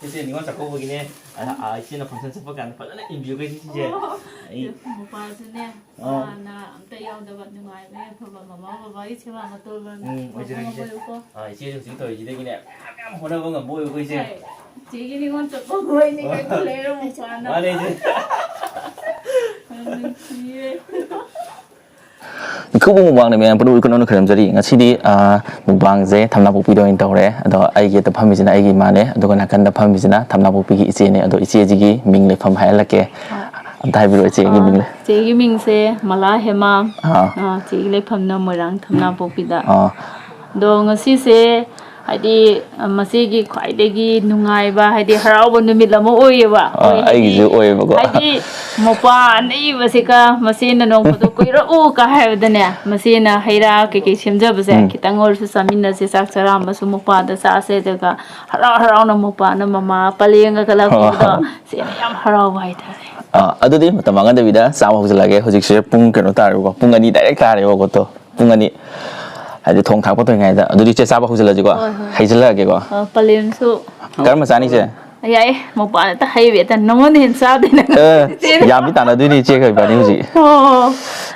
이제 이건 잡고 보기네. 이제는 방송 잡고 간 받는 인뷰가 이제. ꯃꯄꯥꯁꯨꯅꯦ ꯃꯥꯅ ꯑꯝꯇ ꯌꯥꯎꯗꯕ ꯅꯨꯡꯉꯥꯏꯕ ꯌꯥꯏꯐꯕ ꯃꯃꯥ ꯕꯕꯥꯒꯤ ꯁꯦꯕꯥ ꯃꯇꯣꯜꯒ ꯉꯝꯃꯣꯏꯀꯣ 이제 지금 더 이제기네. 참 호나고 건 뭐요 이제. 제 이건 조금 보이니까 그래로 못하나. 맞아 이제. Kubu mukbang ni memang perlu ikut kerem jadi. Ngasih di mukbang ze thamna pupi do into re. Ado ai kita paham bisina ai gimana. Ado kan akan paham bisina thamna pupi ki isi ni. Ado isi jigi ming le paham hai lake. Antai biru isi jigi ming le. Jigi ming se malah hema. Jigi le paham na morang thamna pupi da. Do ngasih se Hadi masigi khwaidagi nungaiba hadi harauba numit lama oyeba ai ju oyeba ko hadi mopa nei basika masina nong padu koira u ka haibdane masina haira ke semjaba se kitang or su samina se sak chara masu mopa da sa se daga harau na mopa na mama palenga kala ko da se yam harau bai thare adudi matamanga da vida sa ho lage hojik se pung keno tar ko pung ani direct tar ko to pung ani Ada thong thang patoi ngai da adudi che sa ba hujala ji ko haijala ge ko palen su kar ma sani che ai mo pa ta hai ve ta nong ne sa de na ya mi ta na dui ni che ka ba ni ji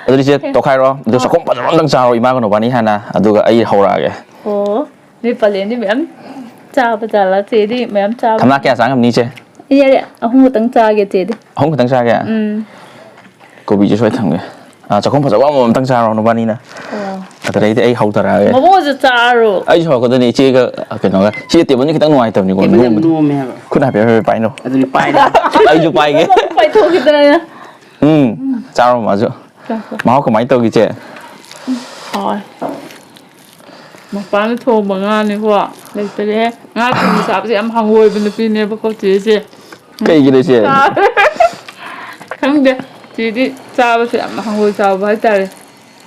adudi che to khai ro do sakom pa ron dang cha ro ima ko no ba ni hana aduga ai haura ge ni palen ni mem cha ba cha la che di mem cha thamna kya sang am ni che ya ahung tang cha ge che di ahung tang cha ge ko bi je soi thang ge sakom pa wa mo tang cha ro no ba ni na Atau itu hau tara ya. Mau je caro. Ayo coba kau ni cik ke kenapa? Cik tiap ni kita nuai tahu ni kau. Kau nak pergi pai no? Aduh pai. Ayo jumpa pai ke? Pai tu kita ya. Caro masuk. Mau kau main tahu gitu? Hai. Makan tu bangan ni kuah. Lepas ni, ngat ni siapa sih am hangoi bener ni bakal cik. Kayak gitu sih. Kan dia jadi siapa sih am hangoi siapa cari.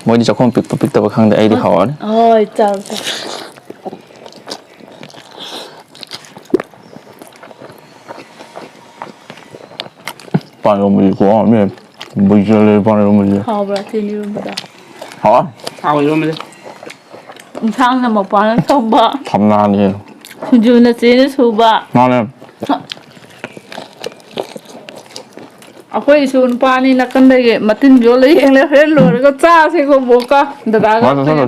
Mau di cakap pik tahu kang dah air hawa ni. Oh, cakap. Pan rumah kuah ni, berjalan pan rumah ni. Hau berarti ni rumah dah. Hawa? Hau rumah ni. Sang nama pan coba. Thamna ni. Juna sini coba. Mana? Aku isun pani nak kena ye, matin jual yang leher luar ko cah sih ko boka, dah agak. Mana?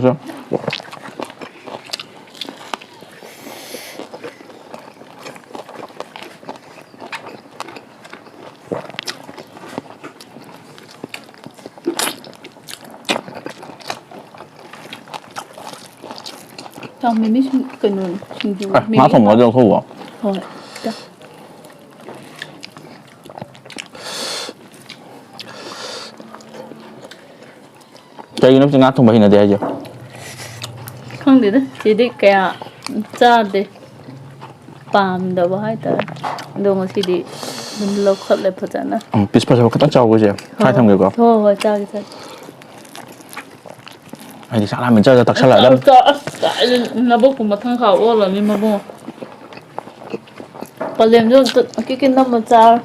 Trong mình biết cái nồi sinh chú. Má thùng ở đâu thu à? Thôi. Cái nó chỉ ngắt thùng bao nhiêu đây chứ? Không được, chỉ để cái cha để palm đó vậy thôi. Đồ mà chỉ để mình lọc hết lại phải chăng? 비슷하게 그딱 짜고 이제 khai thăm người có. Thôi, cha cái Ai thì sao làm mình chơi tắc sao lại đâm? Tại nó bốc cùng một thằng khảo ô là mình mà bốc. Còn làm cho cái năm mà cha.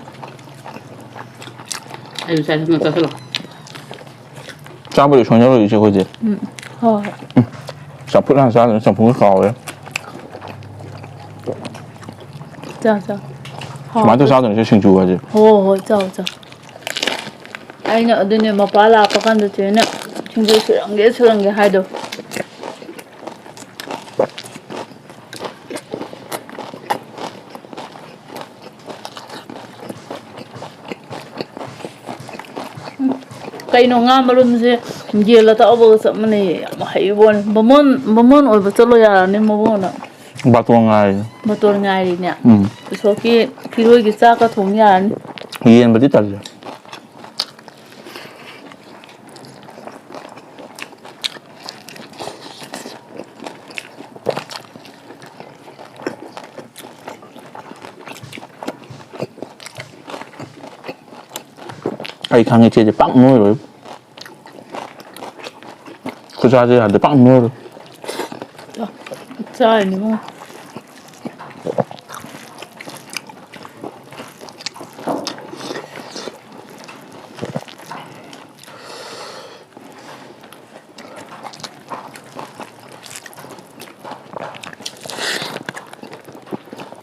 Ayo saya nak tahu lah. 짜버리 전혀로 이제 그지. Thôi. 잡풀한 쌀은 잡풀 가오래. Cha. 만두 사는 이제 신주 가지. cha. Anh ở đây này mà phá là có căn được chuyện nè. Chúng tôi sửa cái hai đồ. Cây nó ngang mà luôn gì, giờ là tao bảo sao mà này mà hay buồn, bấm ôi bắt chलो यार nên mà buồn à. Bắt tuang ngay đi nè. Số cái đôi cái cha cái thùng yaar. Yên bớt tạt rồi. Ai khang cái 빵 mua rồi. Cứ ra chơi hạt 빵 mua rồi. Trời đúng không?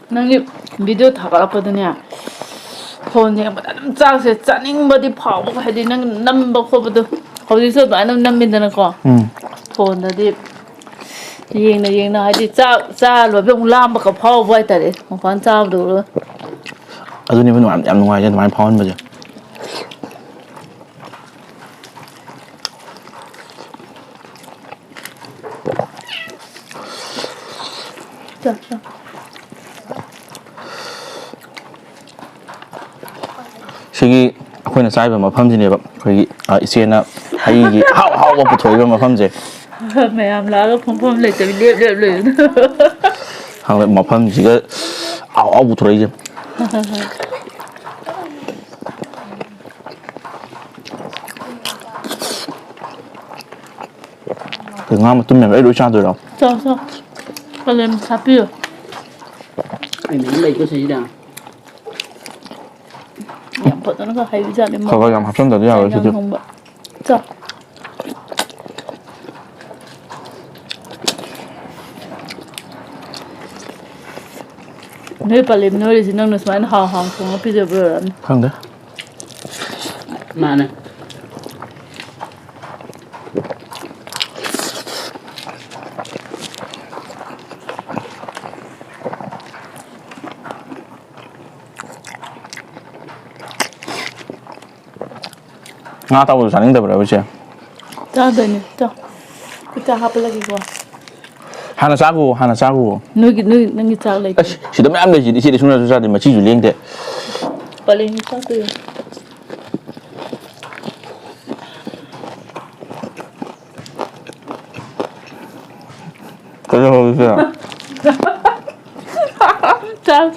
Nangip video ꯊꯥꯒꯠꯂꯛꯄꯗꯅꯦ phone ꯌꯦꯡꯕꯗ ꯑꯗꯨꯝ ꯆꯥꯛꯁꯦ ꯆꯥꯅꯤꯡꯕꯗꯤ ꯐꯥꯎꯕ ꯍꯥꯏꯗꯤ ꯅꯪ ꯅꯝꯕ ꯈꯣꯠꯄꯗꯣ ꯍꯧꯖꯤꯛꯁꯨ ꯑꯗꯨꯃꯥꯏꯅ ꯅꯝꯃꯤꯗꯅꯀꯣ ꯐꯣꯟꯗꯗꯤ ꯌꯦꯡꯅ ꯍꯥꯏꯗꯤ ꯆꯥ ꯂꯣꯏꯕ ꯑꯃꯨꯛ ꯂꯥꯝꯕꯒ ꯐꯥꯎꯕ ꯍꯥꯏꯇꯥꯔꯦ ꯃꯄꯥꯟ ꯆꯥꯕꯗꯣ ꯑꯗꯨꯅꯦꯕ ꯌꯥꯝ ꯅꯨꯡꯉꯥꯏꯖꯦ ꯑꯗꯨꯃꯥꯏꯅ ꯐꯥꯎꯍꯟꯕꯁꯦ ꯁꯤꯒꯤ ꯑꯩꯈꯣꯏꯅ ꯆꯥꯏꯕ ꯃꯐꯝꯁꯤꯅꯦꯕ ꯑꯩꯈꯣꯏꯒꯤ ꯏꯆꯦꯅ ꯍꯩꯒꯤ ꯑꯍꯥꯎꯕ ꯄꯨꯊꯣꯛꯏꯕ ꯃꯐꯝꯁꯦ ꯃꯌꯥꯝ ꯂꯥꯛꯑꯒ ꯐꯝꯐꯝ ꯂꯩꯇꯕꯤ ꯂꯦꯞ ꯂꯩꯕꯗꯣ ꯃꯐꯝꯁꯤꯒ ꯑꯍꯥꯎ ꯄꯨꯊꯣꯔꯛꯏꯁꯦ ꯉꯥ ꯃꯇꯨꯝ ꯃꯌꯥꯝ ꯑꯩ ꯂꯣꯏ ꯆꯥꯗꯣꯏꯔꯣ ꯆꯥꯎ ꯄꯂꯦꯝ ꯍꯥꯞꯄꯤꯌꯨ Anh muốn lấy cái gì đó? ꯌꯥꯝ ꯐꯖꯅꯒ ꯍꯩꯕꯖꯥꯠꯅꯤ ꯈꯔ ꯌꯥꯝ ꯍꯥꯞꯆꯤꯟꯗ꯭ꯔꯗꯤ ꯌꯥꯔꯣꯏ ꯁꯤꯗꯤ ꯊꯣꯡꯕ ꯆꯥꯎ ꯅꯣꯏ ꯄꯂꯦꯝ ꯅꯣꯏꯔꯤꯁꯤ ꯅꯪꯅ ꯁꯨꯃꯥꯏꯅ ꯍꯥꯎ ꯊꯣꯡꯉ ꯄꯤꯖꯕ ꯑꯣꯏꯔꯝꯅꯤ ꯈꯪꯗꯦ Mà này. ꯉꯥ ꯑꯇꯥꯎꯕꯗꯨ ꯆꯥꯅꯤꯡꯗꯕ꯭ꯔꯥ ꯏꯆꯦ ꯆꯥꯗꯣꯏꯅꯦ ꯆꯥꯎ ꯈꯨꯠꯆꯥ ꯍꯥꯞꯄꯂꯒꯦꯀꯣ ꯍꯥꯟꯅ ꯆꯥꯈꯨꯋꯣ ꯅꯪꯒꯤ ꯆꯥꯛ ꯂꯩꯇꯦ ꯑꯁ ꯁꯤꯗ ꯃꯌꯥꯝ ꯂꯩꯁꯤꯗꯤ ꯏꯆꯦꯗꯤ ꯁꯨꯡꯆꯥꯁꯨ ꯆꯥꯗꯦ ꯃꯆꯤꯁꯨ ꯂꯦꯡꯗꯦ ꯄꯂꯦꯝꯒꯤ ꯆꯥꯛꯇꯣ ꯌꯦꯡꯉꯨ ꯀꯩꯗꯧꯔꯒꯦ ꯆꯥꯎ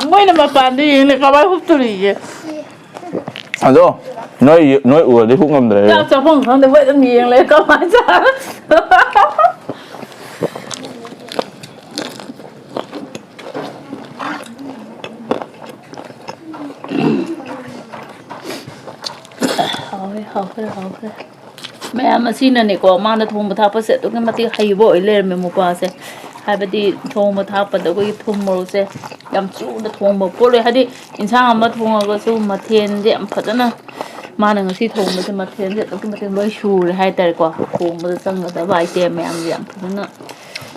ꯃꯣꯏꯅ ꯃꯄꯥꯟꯗ ꯌꯦꯡꯂꯦ ꯀꯃꯥꯏ ꯍꯨꯞꯇꯣꯔꯤꯒꯦ ꯑꯗꯣ ꯅꯣꯏ ꯎꯔꯗꯤ ꯍꯨꯞ ꯉꯝꯗ꯭ꯔꯦ ꯆꯥꯛ ꯆꯥꯐꯝ ꯈꯪꯗꯦ ꯃꯣꯏ ꯑꯗꯨꯝ ꯌꯦꯡꯂꯦ ꯀꯃꯥꯏꯅ ꯆꯥꯔ ꯍꯥꯎꯈ꯭ꯔꯦ ꯃꯌꯥꯝ ꯑꯁꯤꯅꯅꯦꯀꯣ ꯃꯥꯅ ꯊꯣꯡꯕ ꯊꯥꯛꯄꯁꯦ ꯑꯗꯨꯛꯀꯤ ꯃꯇꯤꯛ ꯍꯩꯕ ꯑꯣꯏ ꯂꯩꯔꯝꯃꯦ ꯃꯄꯥꯁꯦ ꯍꯥꯏꯕꯗꯤ ꯊꯣꯡꯕ ꯊꯥꯛꯄꯗ ꯑꯩꯈꯣꯏꯒꯤ ꯊꯨꯝ ꯃꯣꯔꯣꯛꯁꯦ ꯌꯥꯝ ꯆꯨꯅ ꯊꯣꯡꯕ ꯄꯣꯠꯂꯣꯏ ꯍꯥꯏꯗꯤ ꯏꯟꯁꯥꯡ ꯑꯃ ꯊꯣꯡꯉꯒꯁꯨ ꯃꯊꯦꯜꯁꯦ ꯌꯥꯝ ꯐꯖꯅ ꯃꯥꯅ ꯉꯁꯤ ꯊꯣꯡꯕꯁꯦ ꯃꯊꯦꯜꯁꯦ ꯑꯗꯨꯛꯀꯤ ꯃꯇꯤꯛ ꯂꯣꯏ ꯁꯨꯔꯦ ꯍꯥꯏꯇꯥꯔꯦꯀꯣ ꯊꯣꯡꯕꯗ ꯆꯪꯒꯗꯕ ꯑꯥꯏꯇꯦꯝ ꯃꯌꯥꯝꯁꯦ ꯌꯥꯝ ꯐꯖꯅ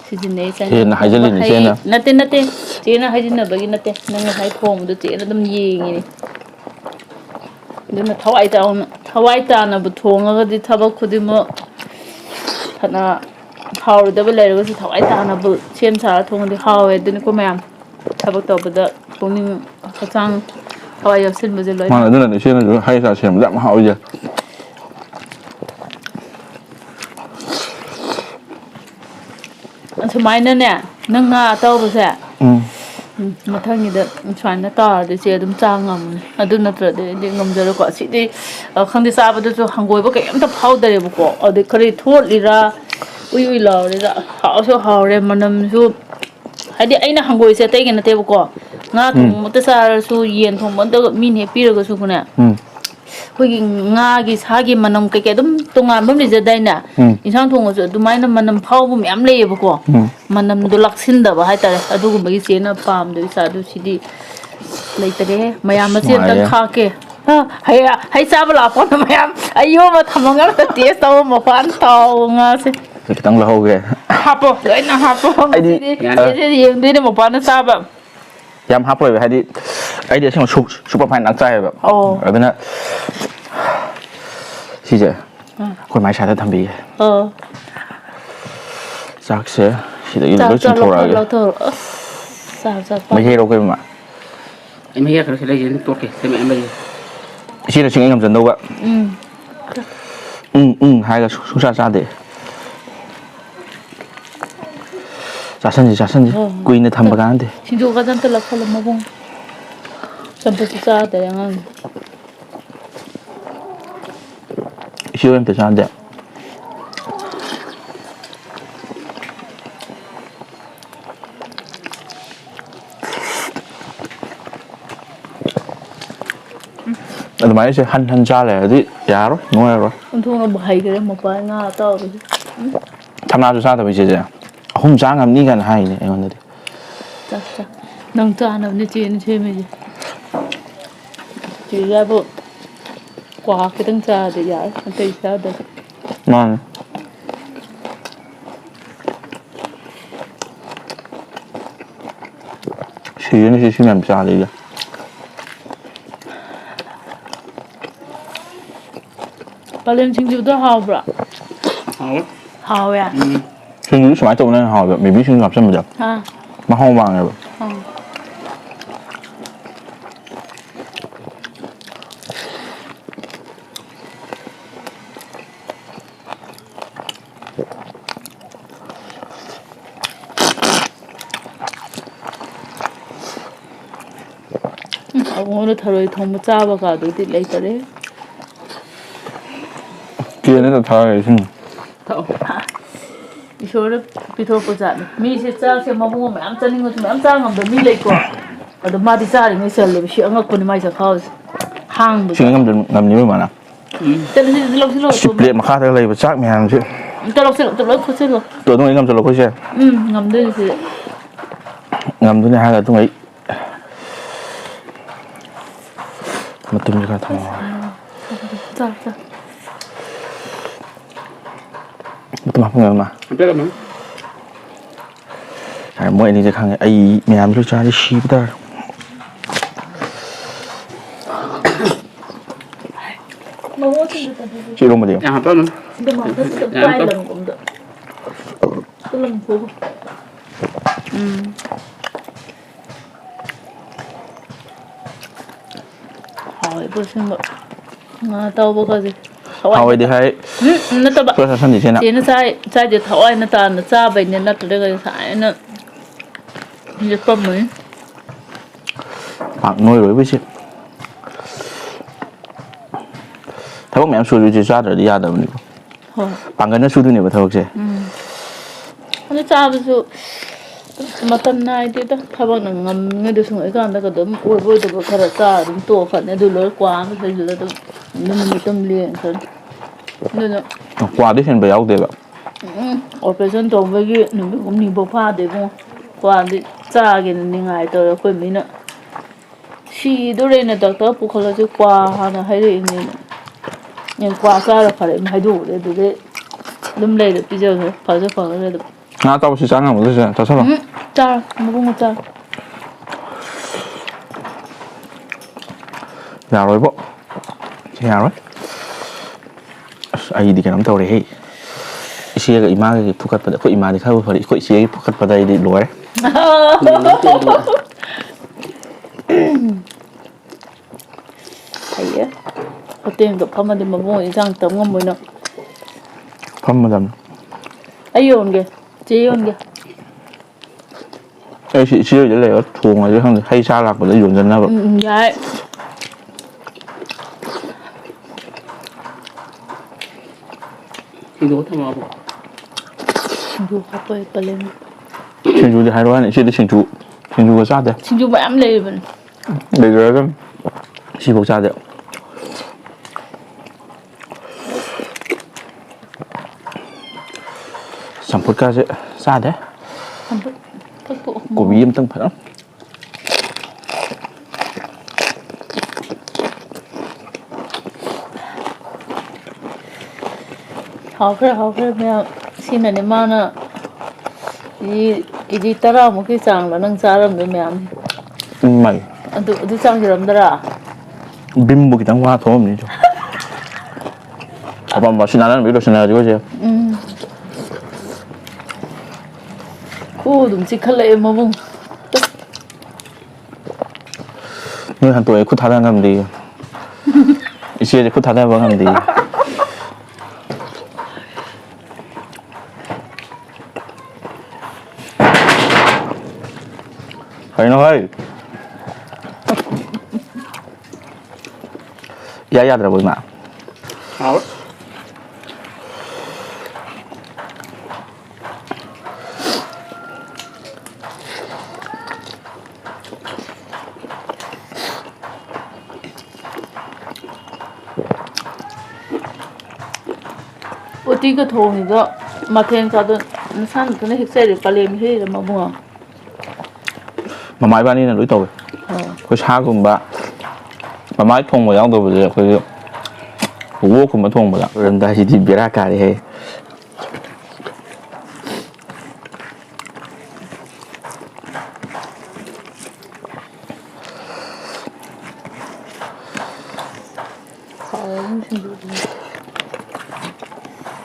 ꯁꯤꯖꯤꯟꯅꯩ ꯆꯪꯉ ꯍꯦꯟꯅ ꯊꯣꯡꯕ ꯍꯥꯏꯖꯤꯜꯂꯤꯅꯤ ꯍꯩ ꯏꯆꯦꯅ ꯅꯠꯇꯦ ꯆꯦꯅ ꯍꯥꯏꯖꯤꯟꯅꯕꯒꯤ ꯅꯠꯇꯦ ꯅꯪ ꯉꯁꯥꯏ ꯊꯣꯡꯕꯗꯣ ꯆꯦꯅ ꯑꯗꯨꯝ ꯌꯦꯡꯉꯤꯅꯤ ꯑꯗꯨꯅ ꯊꯋꯥꯏ ꯇꯥꯅꯕꯨ ꯊꯣꯡꯉꯒꯗꯤ ꯊꯕꯛ ꯈꯨꯗꯤꯡꯃꯛ ꯐꯅ ꯍꯥꯎꯔꯣꯏꯗꯕ ꯂꯩꯔꯒꯁꯨ ꯊꯋꯥꯏ ꯇꯥꯅꯕꯨ ꯁꯦꯝ ꯁꯥꯔ ꯊꯣꯡꯉꯗꯤ ꯍꯥꯎꯋꯦ ꯑꯗꯨꯅꯤꯀꯣ ꯃꯌꯥꯝ ꯊꯕꯛ ꯇꯧꯕꯗ ꯄꯨꯛꯅꯤꯡ ꯍꯛꯆꯥꯡ ꯊꯋꯥꯏ ꯌꯥꯎꯁꯤꯟꯕꯁꯦ ꯂꯣꯏꯅ ꯃꯥꯅ ꯑꯗꯨꯅꯅꯦ ꯏꯆꯦꯅꯁꯨ ꯍꯩ ꯆꯥ ꯁꯦꯝꯕꯗ ꯌꯥꯝ ꯍꯥꯎꯏꯁꯦ ꯑꯁꯨꯃꯥꯏꯅꯅꯦ ꯅꯪ ꯉꯥ ꯑꯇꯥꯎꯕꯁꯦ ꯃꯊꯪꯒꯤꯗ ꯁꯨꯃꯥꯏꯅ ꯇꯧꯔꯗꯤ ꯏꯆꯦ ꯑꯗꯨꯝ ꯆꯥ ꯉꯝꯃꯅꯤ ꯑꯗꯨ ꯅꯠꯇ꯭ꯔꯗꯤ ꯑꯩꯗꯤ ꯉꯝꯖꯔꯣꯏꯀꯣ ꯁꯤꯗꯤ ꯈꯪꯗꯦ ꯆꯥꯕꯗꯁꯨ ꯍꯪꯒꯣꯏꯕ ꯀꯩꯝꯇ ꯐꯥꯎꯗꯔꯦꯕꯀꯣ ꯑꯗꯩ ꯈꯔ ꯊꯣꯠꯂꯤꯔꯥ ꯎꯏ ꯂꯥꯎꯔꯤꯔꯥ ꯍꯥꯎꯁꯨ ꯍꯥꯎꯔꯦ ꯃꯅꯝꯁꯨ ꯍꯥꯏꯗꯤ ꯑꯩꯅ ꯍꯪꯒꯣꯏꯁꯦ ꯑꯇꯩꯒꯤ ꯅꯠꯇꯦꯕꯀꯣ ꯉꯥ ꯊꯣꯡꯕꯃꯛꯇ ꯆꯥꯔꯁꯨ ꯌꯦꯟ ꯊꯣꯡꯕꯃꯛꯇ ꯃꯤꯅ ꯍꯦꯛ ꯄꯤꯔꯒꯁꯨꯅꯦ ꯑꯩꯈꯣꯏꯒꯤ ꯉꯥꯒꯤ ꯁꯥꯒꯤ ꯃꯅꯝ ꯀꯩꯀꯩ ꯑꯗꯨꯝ ꯇꯣꯉꯥꯟꯕ ꯑꯃ ꯂꯩꯖꯗꯥꯏꯅꯦ ꯏꯟꯁꯥꯡ ꯊꯣꯡꯉꯁꯨ ꯑꯗꯨꯃꯥꯏꯅ ꯃꯅꯝ ꯐꯥꯎꯕ ꯃꯌꯥꯝ ꯂꯩꯌꯦꯕꯀꯣ ꯃꯅꯝꯗꯣ ꯂꯥꯛꯁꯤꯟꯗꯕ ꯍꯥꯏꯇꯥꯔꯦ ꯑꯗꯨꯒꯨꯝꯕꯒꯤ ꯆꯦꯅ ꯄꯥꯝꯗꯣꯏ ꯏꯆꯥ ꯑꯗꯨ ꯁꯤꯗꯤ ꯂꯩꯇꯔꯦꯍꯦ ꯃꯌꯥꯝ ꯃꯆꯦ ꯑꯝꯇꯪ ꯅꯨꯡꯉꯥꯏꯌꯦ ꯈꯥꯛꯀꯦ ꯍꯩ ꯆꯥꯕ ꯂꯥꯛꯄꯅ ꯃꯌꯥꯝ ꯑꯩ ꯌꯣꯝꯃ ꯊꯝꯃꯒ ꯑꯝꯇ ꯇꯦꯁ ꯇꯧꯕ ꯃꯄꯥꯟ ꯇꯥꯎꯕ ꯉꯥꯁꯦ ꯈꯤꯇꯪ ꯂꯧꯍꯧꯒꯦ ꯍꯥꯞꯄꯣ ꯂꯣꯏꯅ ꯍꯥꯞꯄꯣ ꯑꯩꯗꯤ ꯉꯁꯤꯗꯤ ꯆꯦꯁꯦ ꯌꯦꯡꯗꯣꯏꯅꯦ ꯃꯄꯥꯅ ꯆꯥꯕ ꯌꯥꯝ ꯍꯥꯞꯄꯣꯏꯕ ꯍꯥꯏꯗꯤ ꯑꯩꯗꯤ ꯑꯁꯦꯡꯕ ꯁꯨꯄꯔ ꯐꯥꯏꯟ ꯉꯥꯛ ꯆꯥꯏꯌꯦꯕ ꯑꯣ ꯑꯗꯨꯅ ꯁꯤꯁꯦ ꯑꯩꯈꯣꯏ ꯃꯥꯏ ꯁꯥꯏꯗ ꯊꯝꯕꯤꯒꯦ ꯆꯥꯛꯁꯦ ꯁꯤꯗꯒꯤ ꯂꯣꯏ ꯆꯤꯡꯊꯣꯔꯛꯑꯒꯦ ꯂꯧꯊꯣꯛꯑꯣ ꯑꯁ ꯆꯥꯛ ꯃꯍꯤꯔꯣ ꯑꯩꯈꯣꯏ ꯃꯃꯥ Em hết rồi, cái này thì tốt kì, thế mẹ em bây giờ. ꯏꯆꯦꯅ ꯁꯤꯡꯉꯩ ꯉꯝꯖꯟꯗꯧꯕ ꯍꯥꯏꯔꯒ ꯁꯨꯡꯆꯥ ꯆꯥꯗꯦ ꯆꯥꯁꯟꯁꯤ ꯀꯨꯏꯅ ꯊꯝꯕ ꯀꯥꯟꯅꯗꯦ ꯁꯤꯡꯖꯨꯒ ꯑꯝꯇ ꯂꯧꯈꯠꯂꯣ ꯃꯕꯨꯡ ꯆꯝꯐꯨꯠꯁꯨ ꯆꯥꯗꯦ ꯑꯉꯥꯡ ꯏꯆꯦ ꯍꯣꯏ ꯑꯝꯇ ꯆꯥꯗꯦ ꯑꯗꯨꯃꯥꯏꯅ ꯏꯆꯦ ꯍꯟ ꯆꯥ ꯂꯩꯔꯗꯤ ꯌꯥꯔꯣꯏ ꯅꯨꯡꯉꯥꯏꯔꯣꯏ ꯑꯣꯟꯊꯣꯛꯅꯕꯨ ꯍꯩꯈ꯭ꯔꯦ ꯃꯄꯥ ꯉꯥ ꯑꯇꯥꯎꯕꯁꯦ ꯊꯝꯅꯥꯁꯨ ꯆꯥꯗꯕ ꯏꯆꯦꯁꯦ 3 ꯆꯥ ꯉꯝꯅꯤ ꯀꯥꯏꯅ ꯍꯥꯏꯅꯦ ꯑꯩꯉꯣꯟꯗꯗꯤ ꯆꯥ ꯅꯪ ꯆꯥꯅꯕꯅꯤ ꯆꯦꯅ ꯁꯦꯝꯃꯤꯁꯦ ꯆꯦꯒꯕꯨ ꯀ꯭ꯋꯥ ꯈꯤꯇꯪ ꯆꯥꯔꯗꯤ ꯌꯥꯔꯦ ꯑꯇꯩ ꯆꯥꯗ꯭ꯔꯦ ꯃꯥꯅꯦ 시윤이 시심이 안 짜리가 빨래는 징주도 하오브라 Hảo. 하오야 신주 좀 많이 떠오르는 하고 미비 신주 앞선 보자 아 막 하고 방에 오늘 타로에 너무 짜봐가도디 레이터래 뒤에는 다 계신 Thảo. 이쇼를 비토보자니 미세 짜세 마봉 맘 짜는 것도 맘 짜는 것도 밀레고 어도 마디 짜리 미설레 시 angakuni mai sakhaus hang bu 지금 남님이 많아 telesi lok silok 플레이 막 하다가 이거 짝 미안지 telok silok telok khosilok 또 동이 남자 놓고 시 ngamde si 남들이 하가 동이 맞습니다 다 짜짜 또 아픈 거 마. Không biết là 아, 뭐 이제 강에 아이 미암을 자리 시부다. mau tin được 지금 뭐 돼요? em học lắm. 근데 막 그래서 빠이는 건데 그럼 보고 hỏi bữa xem mà tao bao giờ 하와이 디하이 nó tao bảo 그래서 선지 지나. thì nó sai sai thì thổi nó ta nó xa bệnh nên nó từ đây sai nó như tôm mới 막 노이 왜 지? 타복 매암 수주 지 자들 야다 보니까. 방간은 수두네 뭐 타복제. nó xa bây giờ mà tân này thì đó thay bằng là ngầm nghe được xong ấy còn đã có đấm ôi vui được có xa đúng tổ phận này đủ lớn quá mới thấy là nó mình tâm liền thôi nên 과 대신 배 야고 대가. operation tong với cái nó cũng nhìn bộ pha để không qua đi xa cái này ngay tới quên mình nữa si đó đây là doctor phụ khơi là qua hay là hay là nhưng qua xa là phải hay đủ để đâm lên được bây giờ rồi phải lên được 나 따고 시장은 못 드셔. 저 서봐. 짜 먹은 거 짜. 야, rồi bộ. Chị nào đấy? Ai đi cái nắm tàu đấy hey. Chị cái ima cái phụ cận vào đây, có ima thì khác với phải, có chị phụ cận vào đây đi đuổi. Hay á. Có tiền gặp không mà đi mà mua isang tấm ngon mùi nữa. Không mà dầm. Ai ôn kìa, chị ôn kìa. Ê, chị chưa vậy là thuồng rồi chứ không hay xa lạc của nó dồn dần ra vậy. Dạ. Thì đố thằng nào bộ. Chú học về bà lên. Xin chú thì hai đứa này chưa được xin chú có sát đấy. Xin chú bà em lên mình. Để rồi cái xin phục sát đấy. Sắm phút ca sẽ sát đấy. Không biết. Các cụ. Của bí em tăng phải lắm. Học rồi mẹ xin là nếu mà nó cái gì ta ra một cái trang là nâng xa làm với mẹ Mày anh tụi trang gì làm ra bim một cái tăng hoa thôi mình cho. Apa mà xin ăn biết được xin ăn gì vậy? cô đúng chỉ khăn lệ mà vùng người hàng tuổi khút thắt đang làm gì? Ichi khút thắt đang làm gì? Phải nói ya được rồi mà Hảo. 어디가 더우니까 마트에 가도 산 그네 헥셀이 빨리 해야 뭐 ꯃꯃꯥ ꯏꯕꯥꯅꯤꯅ ꯂꯣꯏ ꯇꯧꯋꯦ ꯑꯩꯈꯣꯏ ꯁꯥꯒꯨꯝꯕ ꯃꯃꯥꯏ ꯊꯣꯡꯕ ꯌꯥꯎꯗꯕꯁꯦ ꯑꯩꯈꯣꯏꯒꯤ ꯋꯣꯛꯀꯨꯝꯕ ꯊꯣꯡꯕꯗ ꯔꯝꯗꯥꯏꯁꯤꯗꯤ ꯕꯦꯔꯥ ꯀꯥꯔꯦ ꯍꯦ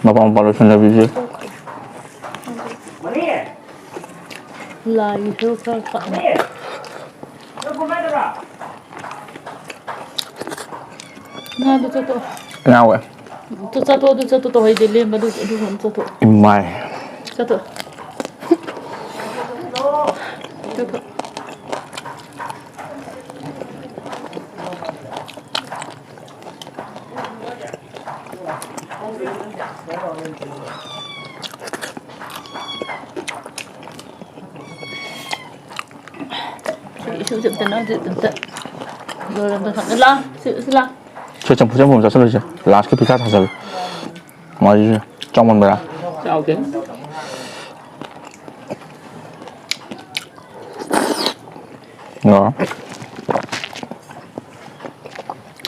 mapang palusan na busy. Layo ka pa. Na do to. Ngawe. To to hoy dili madu do to. Imay. To. Sự chậm chân nó tự tự rồi làm thằng la sự la Chưa trong phútผมจะสรุปจะ last คือพิฆาตศัตรูมาดิจ้องมันไปละ Sao kìa? Ngon.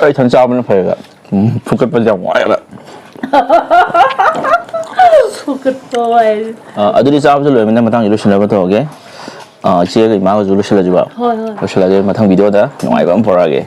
Ê, thân sao bên phải là phụ cận bên dòng ngoại là Phuket thôi. ở đây sao cho lười mình đang mà tăng gì lúc xin là bắt đầu cái chia cái máu rồi lúc xin là gì bảo Thôi. lúc xin là cái mà thằng video đó ngoài có ông vào ra cái